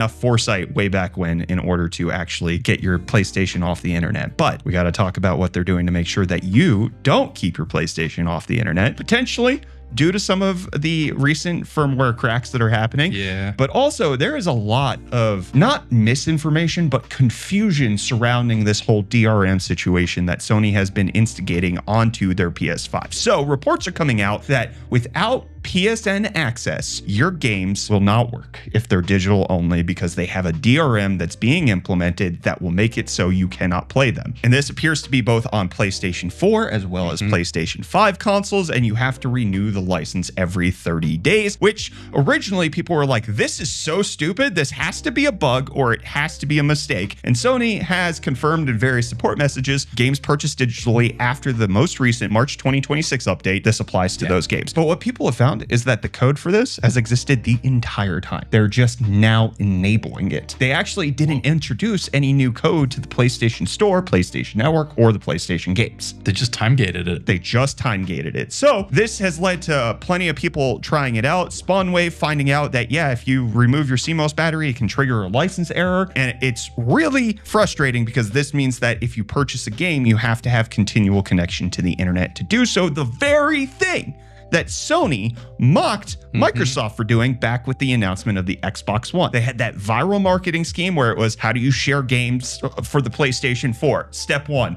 enough foresight way back when in order to actually get your PlayStation off the internet. But we got to talk about what they're doing to make sure that you don't keep your PlayStation off the internet, potentially due to some of the recent firmware cracks that are happening. Yeah. But also there is a lot of not misinformation, but confusion surrounding this whole DRM situation that Sony has been instigating onto their PS5. So reports are coming out that without PSN access, your games will not work if they're digital only because they have a DRM that's being implemented that will make it so you cannot play them. And this appears to be both on PlayStation 4 as well as PlayStation 5 consoles, and you have to renew the license every 30 days, which originally people were like, this is so stupid, this has to be a bug or it has to be a mistake. And Sony has confirmed in various support messages, games purchased digitally after the most recent March 2026 update, this applies to those games. But what people have found is that the code for this has existed the entire time. They're just now enabling it. They actually didn't introduce any new code to the PlayStation Store, PlayStation Network, or the PlayStation games. They just time-gated it. They just time-gated it. So this has led to plenty of people trying it out. Spawnwave finding out that, yeah, if you remove your CMOS battery, it can trigger a license error. And it's really frustrating because this means that if you purchase a game, you have to have continual connection to the internet to do so. The very thing that Sony mocked Microsoft for doing back with the announcement of the Xbox One. They had that viral marketing scheme where it was, how do you share games for the PlayStation 4? Step one.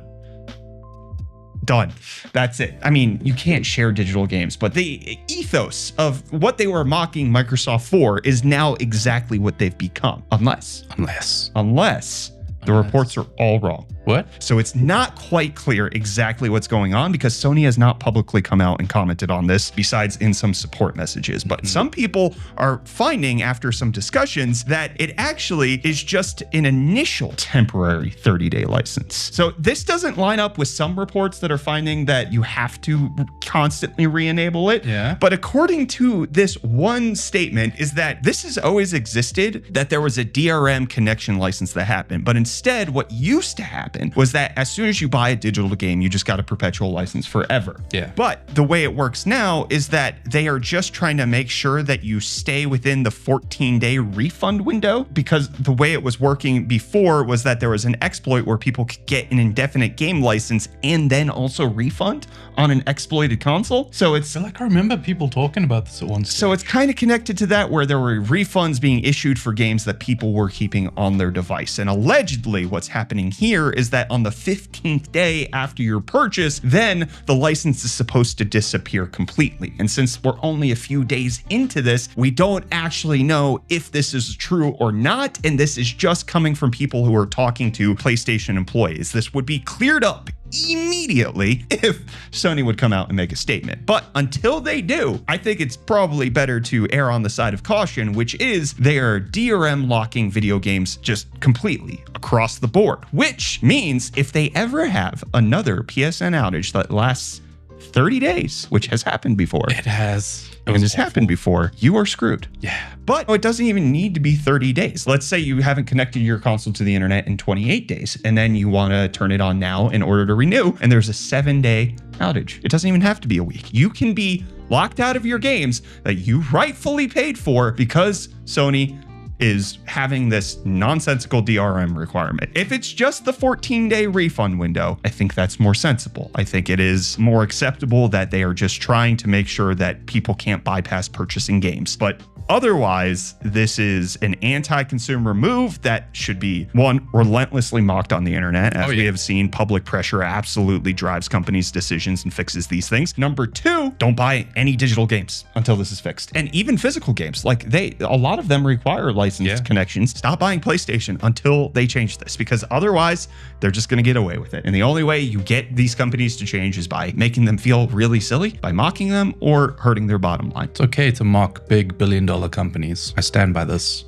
Done. That's it. I mean, you can't share digital games, but the ethos of what they were mocking Microsoft for is now exactly what they've become. Unless the reports are all wrong. What? So it's not quite clear exactly what's going on because Sony has not publicly come out and commented on this besides in some support messages. But some people are finding after some discussions that it actually is just an initial temporary 30-day license. So this doesn't line up with some reports that are finding that you have to constantly re-enable it. Yeah. But according to this one statement is that this has always existed, that there was a DRM connection license that happened. But instead, what used to happen was that as soon as you buy a digital game, you just got a perpetual license forever. Yeah. But the way it works now is that they are just trying to make sure that you stay within the 14-day refund window, because the way it was working before was that there was an exploit where people could get an indefinite game license and then also refund on an exploited console. So it's I feel like I remember people talking about this at one stage. So it's kind of connected to that, where there were refunds being issued for games that people were keeping on their device. And allegedly what's happening here is that on the 15th day after your purchase, then the license is supposed to disappear completely. And since we're only a few days into this, we don't actually know if this is true or not. And this is just coming from people who are talking to PlayStation employees. This would be cleared up immediately if Sony would come out and make a statement. But until they do, I think it's probably better to err on the side of caution, which is they are DRM locking video games just completely across the board, which means if they ever have another PSN outage that lasts 30 days, which has happened before. It has. And it's happened before, you are screwed. Yeah. But it doesn't even need to be 30 days. Let's say you haven't connected your console to the internet in 28 days, and then you want to turn it on now in order to renew, and there's a 7-day outage. It doesn't even have to be a week. You can be locked out of your games that you rightfully paid for because Sony is having this nonsensical DRM requirement. If it's just the 14-day refund window, I think that's more sensible. I think it is more acceptable that they are just trying to make sure that people can't bypass purchasing games. But otherwise, this is an anti-consumer move that should be, one, relentlessly mocked on the internet. As we have seen, public pressure absolutely drives companies' decisions and fixes these things. Number two, don't buy any digital games until this is fixed. And even physical games, like a lot of them require licensed connections. Stop buying PlayStation until they change this, because otherwise they're just going to get away with it. And the only way you get these companies to change is by making them feel really silly, by mocking them or hurting their bottom line. It's okay to mock big billion-dollar companies. I stand by this.